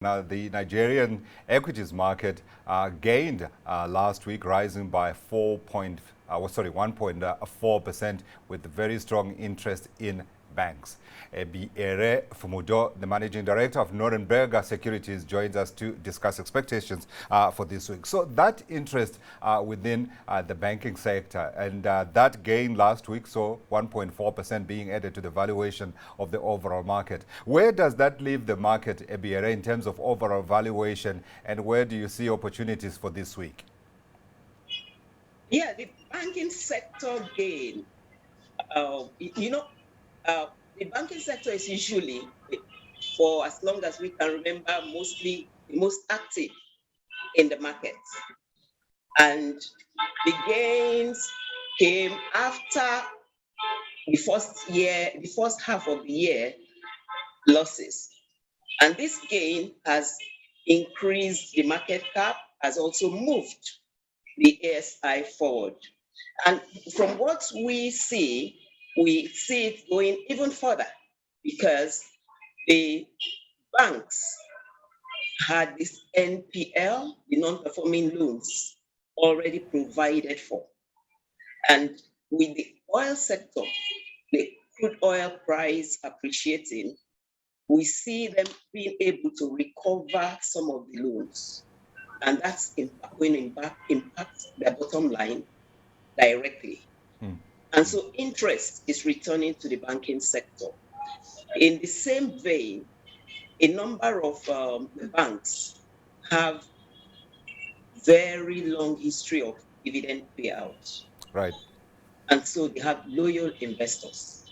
Now, the Nigerian equities market gained last week, rising by 1.4%, with very strong interest in banks. Ebiere Fumudoh, the managing director of Norrenberger Securities, joins us to discuss expectations for this week. So that interest within the banking sector and that gain last week, so 1.4% being added to the valuation of the overall market. Where does that leave the market, Ebiere, in terms of overall valuation, and where do you see opportunities for this week? Yeah, the banking sector gain, the banking sector is usually, for as long as we can remember, mostly the most active in the market. And the gains came after the first half of the year losses. And this gain has increased the market cap, has also moved the ASI forward. And from what we see it going even further, because the banks had this NPL, the non-performing loans, already provided for. And with the oil sector, the crude oil price appreciating, we see them being able to recover some of the loans. And that's going to impact their bottom line directly. And so interest is returning to the banking sector. In the same vein, a number of the banks have very long history of dividend payouts. Right. And so they have loyal investors.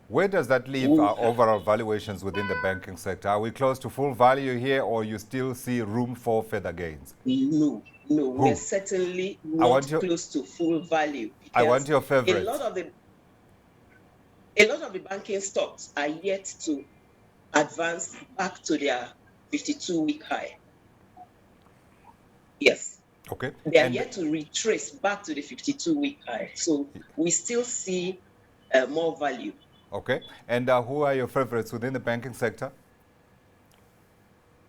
Where does that leave overall valuations within the banking sector? Are we close to full value here, or you still see room for further gains? No, we're certainly not close to full value. I want your favorite. A lot of the banking stocks are yet to advance back to their 52-week high. Yes. Okay. They are yet to retrace back to the 52-week high. So we still see more value. Okay. And who are your favorites within the banking sector?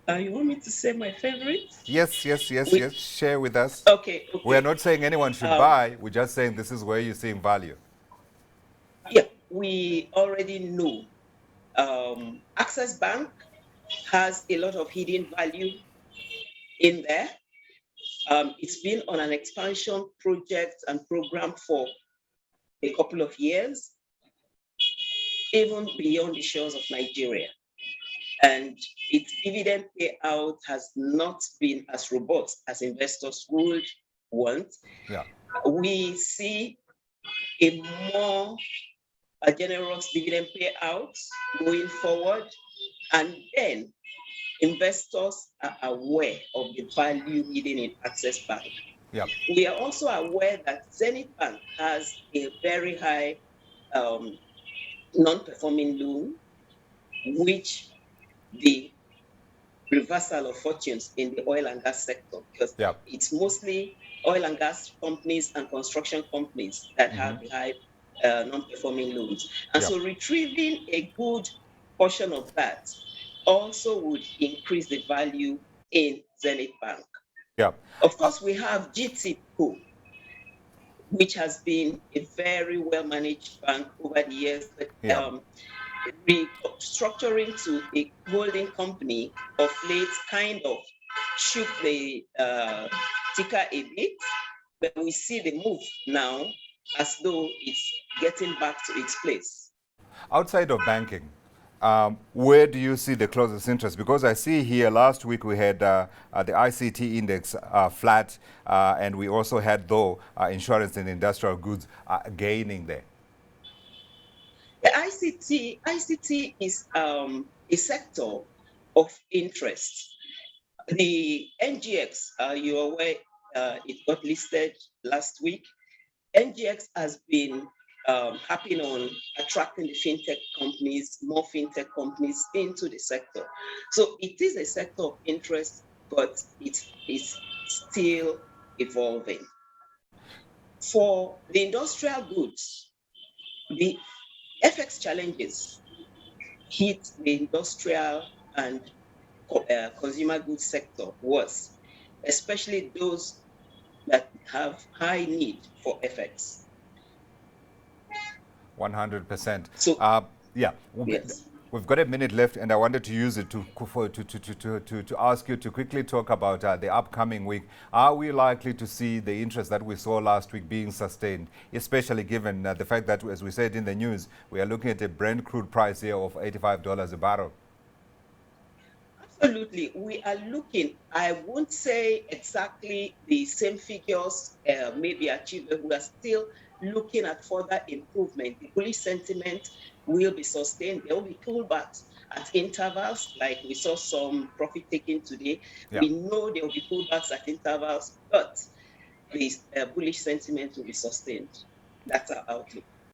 You want me to say my favorites? Yes. Share with us. Okay. We are not saying anyone should buy. We're just saying this is where you're seeing value. Yeah, we already know. Access Bank has a lot of hidden value in there. It's been on an expansion project and program for a couple of years, even beyond the shores of Nigeria. And its dividend payout has not been as robust as investors would want. Yeah. We see a more generous dividend payout going forward, and then investors are aware of the value hidden in Access Bank. Yeah. We are also aware that Zenith Bank has a very high non-performing loan, which the reversal of fortunes in the oil and gas sector, because it's mostly oil and gas companies and construction companies that have the high non-performing loans. And so retrieving a good portion of that also would increase the value in Zenith Bank. Yeah. Of course, we have GTCO, which has been a very well-managed bank over the years, but restructuring to a holding company of late kind of shook the ticker a bit, but we see the move now as though it's getting back to its place. Outside of banking, where do you see the closest interest? Because I see here last week we had the ICT index flat, and we also had, though, insurance and industrial goods gaining there. The ICT is a sector of interest. The NGX, you're aware, it got listed last week. NGX has been happy on attracting the fintech companies, more fintech companies into the sector. So it is a sector of interest, but it's still evolving. For the industrial goods, the FX challenges hit the industrial and consumer goods sector was, especially those that have high need for FX. 100%. So, Yeah, yes. we've got a minute left, and I wanted to use it to ask you to quickly talk about the upcoming week. Are we likely to see the interest that we saw last week being sustained, especially given the fact that, as we said in the news, we are looking at a Brent crude price here of $85 a barrel? Absolutely. We are looking, I won't say exactly the same figures may be achieved, but we are still looking at further improvement. The bullish sentiment will be sustained. There will be pullbacks at intervals, like we saw some profit taking today. Yeah. We know there will be pullbacks at intervals, but the bullish sentiment will be sustained. That's our outlook.